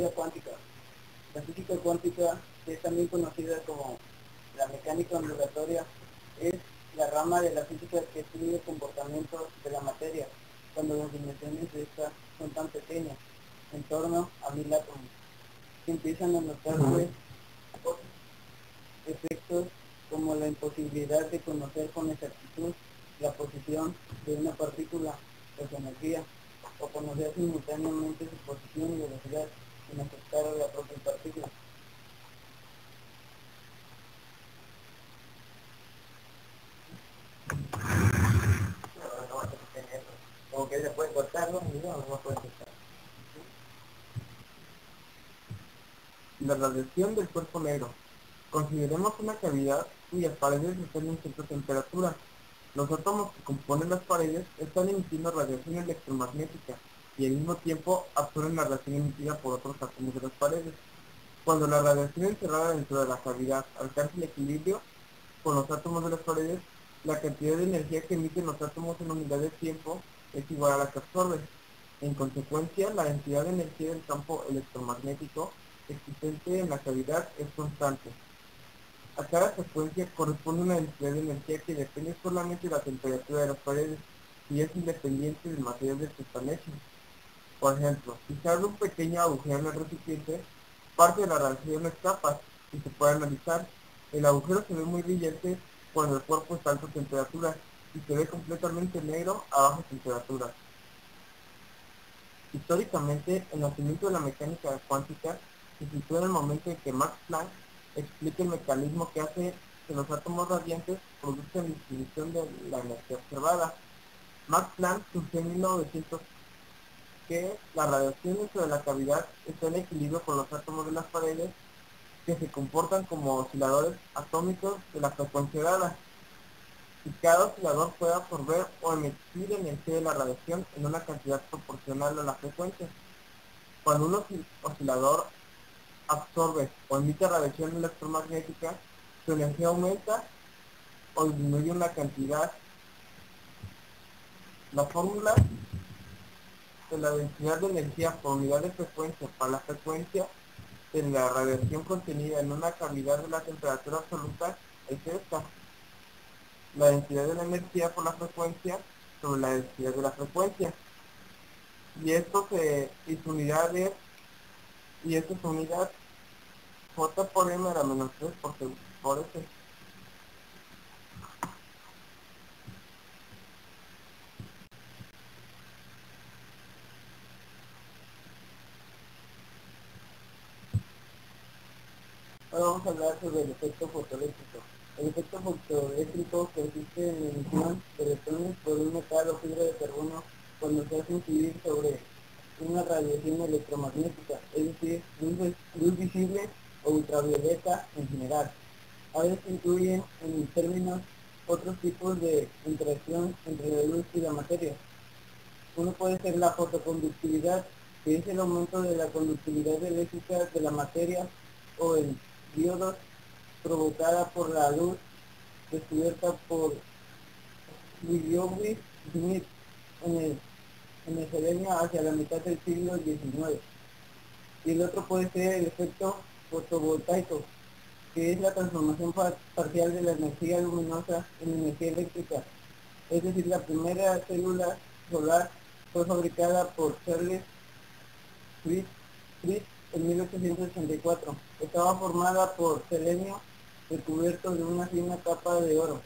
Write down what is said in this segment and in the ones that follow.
teoría cuántica. La física cuántica, que es también conocida como la mecánica ondulatoria, es la rama de la física que estudia el comportamiento de la materia cuando las dimensiones de esta son tan pequeñas, en torno a 1000 átomos, que empiezan a notarse efectos como la imposibilidad de conocer con exactitud la posición de una partícula o su energía, o conocer simultáneamente su posición y velocidad sin afectar a la propia partícula. Como que se puede cortarlo, no puede cortar. La radiación del cuerpo negro. Consideremos una cavidad cuyas paredes están en cierta temperatura. Los átomos que componen las paredes están emitiendo radiación electromagnética y al mismo tiempo absorben la radiación emitida por otros átomos de las paredes. Cuando la radiación encerrada dentro de la cavidad alcanza el equilibrio con los átomos de las paredes, la cantidad de energía que emiten los átomos en unidad de tiempo es igual a la que absorben. En consecuencia, la densidad de energía del campo electromagnético existente en la cavidad es constante. A cada frecuencia corresponde una densidad de energía que depende solamente de la temperatura de las paredes y es independiente del material del que están hechos. Por ejemplo, si se abre un pequeño agujero en el recipiente, parte de la radiación escapa y se puede analizar. El agujero se ve muy brillante cuando el cuerpo está a alta temperatura y se ve completamente negro a baja temperatura. Históricamente, el nacimiento de la mecánica cuántica se sitúa en el momento en que Max Planck explica el mecanismo que hace que los átomos radiantes produzcan distribución de la energía observada. Max Planck surgió en 1900 que la radiación dentro de la cavidad está en equilibrio con los átomos de las paredes que se comportan como osciladores atómicos de la frecuencia dada, y cada oscilador puede absorber o emitir energía de la radiación en una cantidad proporcional a la frecuencia. Cuando un oscilador absorbe o emite radiación electromagnética, su energía aumenta o disminuye una cantidad. La fórmula de la densidad de energía por unidad de frecuencia para la frecuencia de la radiación contenida en una cavidad de la temperatura absoluta es esta: la densidad de la energía por la frecuencia sobre la densidad de la frecuencia. Y esto y su unidad es, y esto es unidad J por M a la menos 3 por S. Ahora vamos a hablar sobre el efecto fotoeléctrico. El efecto fotoeléctrico consiste en la emisión de electrones por un metal o fibra de carbono cuando se hace incidir sobre una radiación electromagnética, es decir, luz visible o ultravioleta en general. A veces incluyen en términos otros tipos de interacción entre la luz y la materia. Uno puede ser la fotoconductividad, que es el aumento de la conductividad eléctrica de la materia, o el diodos provocada por la luz descubierta por Willoughby Smith en el selenio hacia la mitad del siglo XIX. Y el otro puede ser el efecto fotovoltaico, que es la transformación parcial de la energía luminosa en energía eléctrica. Es decir, la primera célula solar fue fabricada por Charles Frisch en 1884. Estaba formada por selenio recubierto de una fina capa de oro.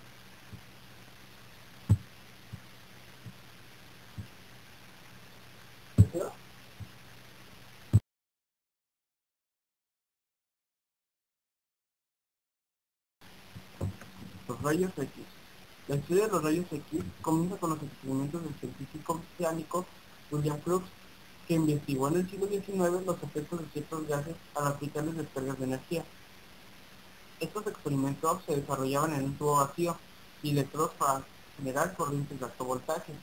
Los rayos X. La historia de los rayos X comienza con los experimentos del científico británico William Crookes, que investigó en el siglo XIX los efectos de ciertos gases al aplicarles descargas de energía. Estos experimentos se desarrollaban en un tubo vacío y electrodos para generar corrientes de alto voltaje.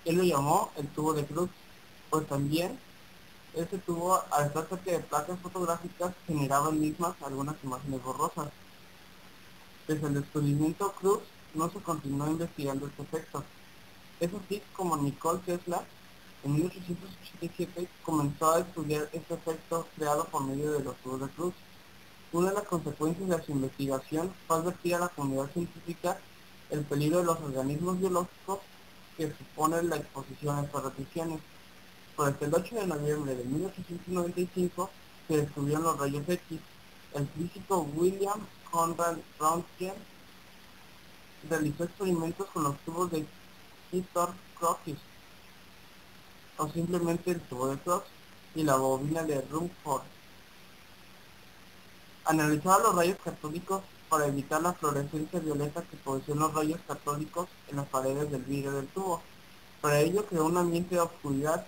Él lo llamó el tubo de Crookes, pues también este tubo, al estar cerca de placas fotográficas, generaba en mismas algunas imágenes borrosas. Desde el descubrimiento Crookes no se continuó investigando este efecto. Es así como Nikola Tesla En 1887 comenzó a estudiar este efecto creado por medio de los tubos de Crookes. Una de las consecuencias de su investigación fue advertir a la comunidad científica el peligro de los organismos biológicos que supone la exposición a estas radiaciones. Por el 8 de noviembre de 1895 se descubrieron los rayos X. El físico William Conrad Röntgen realizó experimentos con los tubos de Kittor-Crookes, o simplemente el tubo de Crookes, y la bobina de Rumford. Analizaba los rayos catódicos para evitar la fluorescencia violeta que producen los rayos catódicos en las paredes del vidrio del tubo. Para ello creó un ambiente de oscuridad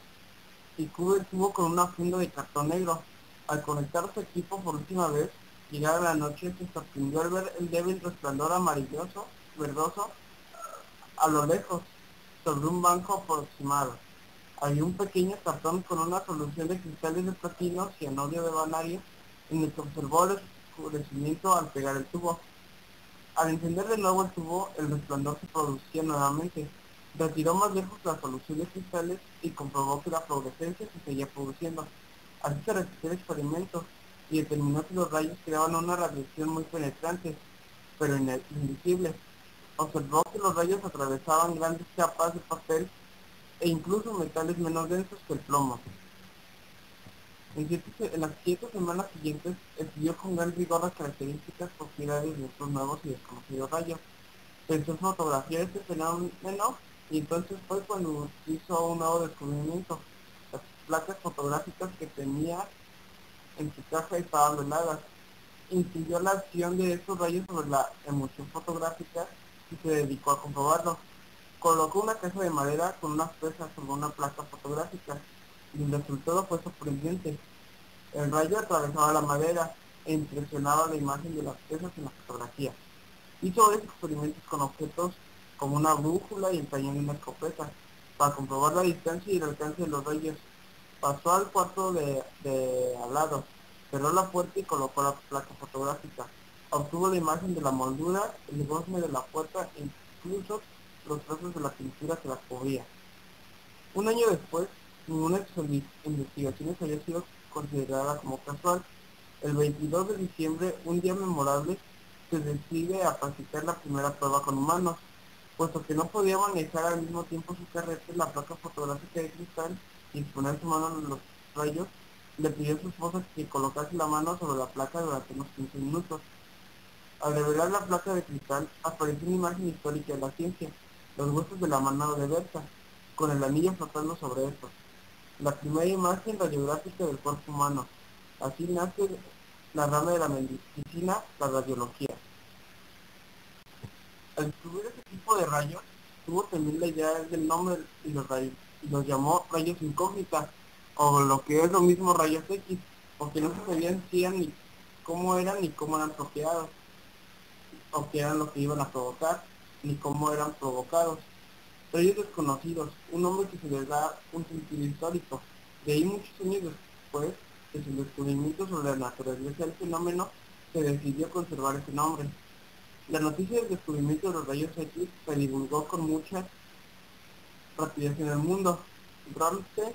y cubre el tubo con una funda de cartón negro. Al conectar su equipo por última vez, llegada la noche, se sorprendió al ver el débil resplandor amarilloso, verdoso, a lo lejos, sobre un banco aproximado. Había un pequeño cartón con una solución de cristales de platino, cianuro de vanadio, en el que observó el oscurecimiento al pegar el tubo. Al encender de nuevo el tubo, el resplandor se producía nuevamente. Retiró más lejos la solución de cristales y comprobó que la fluorescencia se seguía produciendo. Así se repitió el experimento y determinó que los rayos creaban una radiación muy penetrante, pero invisible. Observó que los rayos atravesaban grandes capas de papel e incluso metales menos densos que el plomo. En las 7 semanas siguientes estudió con gran rigor las características propiedades de estos nuevos y desconocidos rayos. Pensó fotografiar este fenómeno y entonces fue cuando hizo un nuevo descubrimiento. Las placas fotográficas que tenía en su casa estaban veladas. Incidió la acción de estos rayos sobre la emulsión fotográfica y se dedicó a comprobarlo. Colocó una caja de madera con unas piezas sobre una placa fotográfica y el resultado fue sorprendente. El rayo atravesaba la madera e impresionaba la imagen de las piezas en la fotografía. Hizo varios experimentos con objetos como una brújula y el cañón de una escopeta para comprobar la distancia y el alcance de los rayos. Pasó al cuarto de al lado, cerró la puerta y colocó la placa fotográfica. Obtuvo la imagen de la moldura, el gozne de la puerta e incluso los trazos de la pintura que la cubría. Un año después, ninguna de sus investigaciones había sido considerada como casual. El 22 de diciembre, un día memorable, se decide a practicar la primera prueba con humanos. Puesto que no podía manejar al mismo tiempo su carrete, la placa fotográfica de cristal y exponer su mano en los rayos, le pidió a su esposa que colocase la mano sobre la placa durante unos 15 minutos. Al revelar la placa de cristal, apareció una imagen histórica de la ciencia, los huesos de la mano de Berta, con el anillo flotando sobre estos. La primera imagen radiográfica del cuerpo humano. Así nace la rama de la medicina, la radiología. Al descubrir ese tipo de rayos, tuvo también la idea del nombre y los llamó rayos incógnitas, o lo que es lo mismo rayos X, porque no se sabían si eran ni cómo eran propiedades, o qué eran lo que iban a provocar, ni cómo eran provocados. Rayos desconocidos, un nombre que se les da un sentido histórico. De ahí muchos años después de su descubrimiento sobre la naturaleza del fenómeno, se decidió conservar ese nombre. La noticia del descubrimiento de los rayos X se divulgó con mucha rapidez en el mundo. Röntgen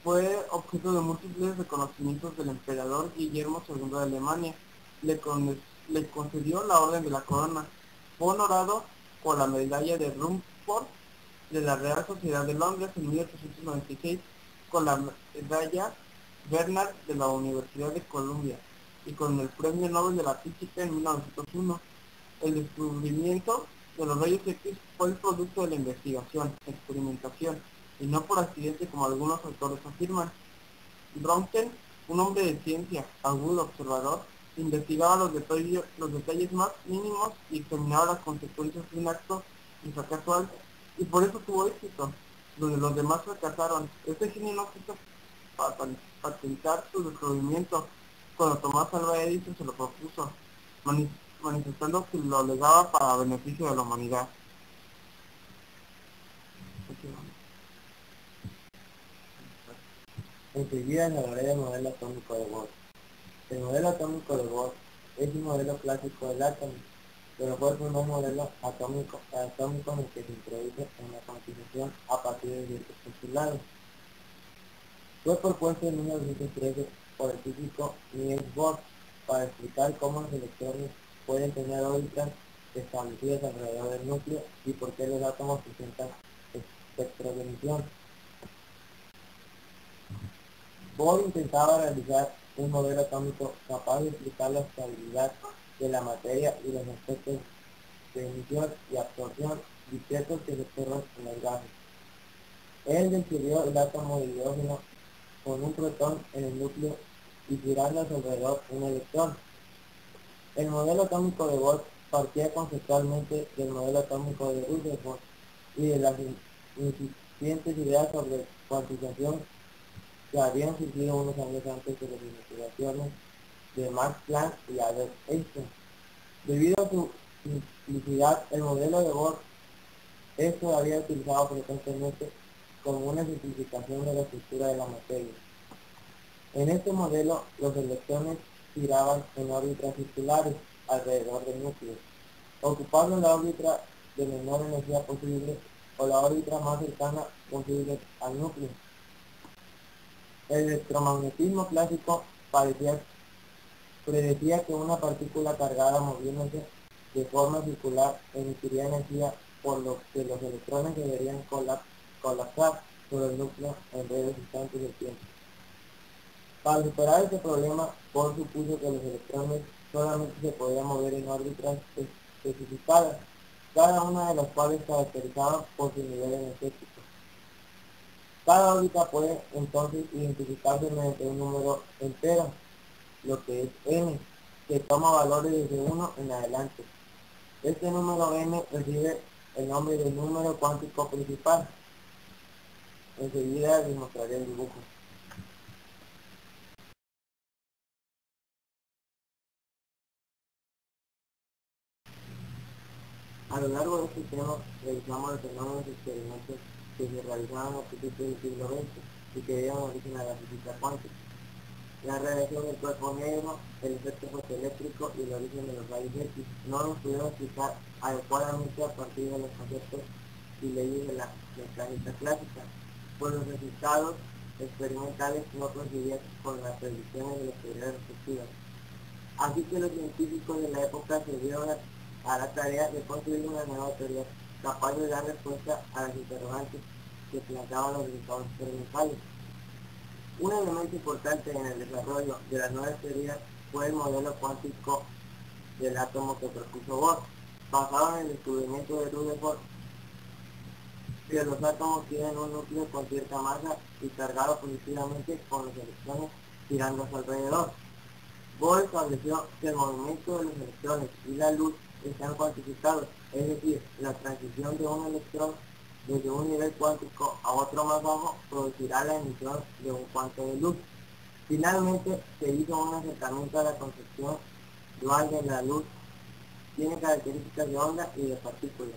fue objeto de múltiples reconocimientos del emperador Guillermo II de Alemania. Le concedió la Orden de la Corona. Fue honorado con la medalla de Rumford de la Real Sociedad de Londres en 1896, con la medalla Bernard de la Universidad de Columbia y con el Premio Nobel de la Física en 1901. El descubrimiento de los rayos X fue el producto de la investigación, experimentación, y no por accidente como algunos autores afirman. Röntgen, un hombre de ciencia, agudo, observador, investigaba los detalles más mínimos y examinaba las consecuencias de un acto quizá casual, y por eso tuvo éxito, donde los demás fracasaron. Este genio no quiso patentar su descubrimiento cuando Tomás Alva Edison se lo propuso, manifestando que lo legaba para beneficio de la humanidad. Enseguida elaboré el modelo atómico de Bohr. El modelo atómico de Bohr es un modelo clásico del átomo, pero fue el primer modelo atómico en el que se introduce una cuantización a partir de ciertos postulados. Fue propuesto en 1913 por el físico Niels Bohr para explicar cómo los electrones pueden tener órbitas establecidas alrededor del núcleo y por qué los átomos presentan espectros de emisión. Bohr intentaba realizar un modelo atómico capaz de explicar la estabilidad de la materia y los efectos de emisión y absorción discretos que se observan en los gases. Él describió el átomo de hidrógeno con un protón en el núcleo y girando a su alrededor un electrón. El modelo atómico de Bohr partía conceptualmente del modelo atómico de Rutherford y de las incipientes ideas sobre cuantización que habían surgido unos años antes de las investigaciones de Max Planck y Albert Einstein. Debido a su simplicidad, el modelo de Bohr es todavía utilizado frecuentemente como una simplificación de la estructura de la materia. En este modelo, los electrones giraban en órbitas circulares alrededor del núcleo, ocupando la órbita de menor energía posible o la órbita más cercana posible al núcleo. El electromagnetismo clásico predecía que una partícula cargada moviéndose de forma circular emitiría energía, por lo que los electrones deberían colapsar sobre el núcleo en breves instantes de tiempo. Para superar este problema, Bohr supuso que los electrones solamente se podían mover en órbitas especificadas, cada una de las cuales caracterizaban por su nivel energético. Cada órbita puede entonces identificarse mediante un número entero, lo que es n, que toma valores desde 1 en adelante. Este número n recibe el nombre de número cuántico principal. Enseguida les mostraré el dibujo. A lo largo de este tema, revisamos los fenómenos experimentos que se realizaban a principios del siglo XX y que dieron origen a la física cuántica. La radiación del cuerpo negro, el efecto fotoeléctrico y el origen de los rayos X no nos pudieron explicar adecuadamente a partir de los conceptos y leyes de la mecánica clásica, pues los resultados experimentales no coincidían con las predicciones de las teorías respectivas. Así que los científicos de la época se dieron a la tarea de construir una nueva teoría capaz de dar respuesta a las interrogantes que planteaban los resultados experimentales. Un elemento importante en el desarrollo de las nuevas teorías fue el modelo cuántico del átomo que propuso Bohr, basado en el descubrimiento de Rutherford que los átomos tienen un núcleo con cierta masa y cargado positivamente con los electrones girando a su alrededor. Bohr estableció que el movimiento de los electrones y la luz están cuantificados, es decir, la transición de un electrón desde un nivel cuántico a otro más bajo producirá la emisión de un cuanto de luz. Finalmente, se hizo un acercamiento a la concepción dual de la luz. Tiene características de onda y de partículas.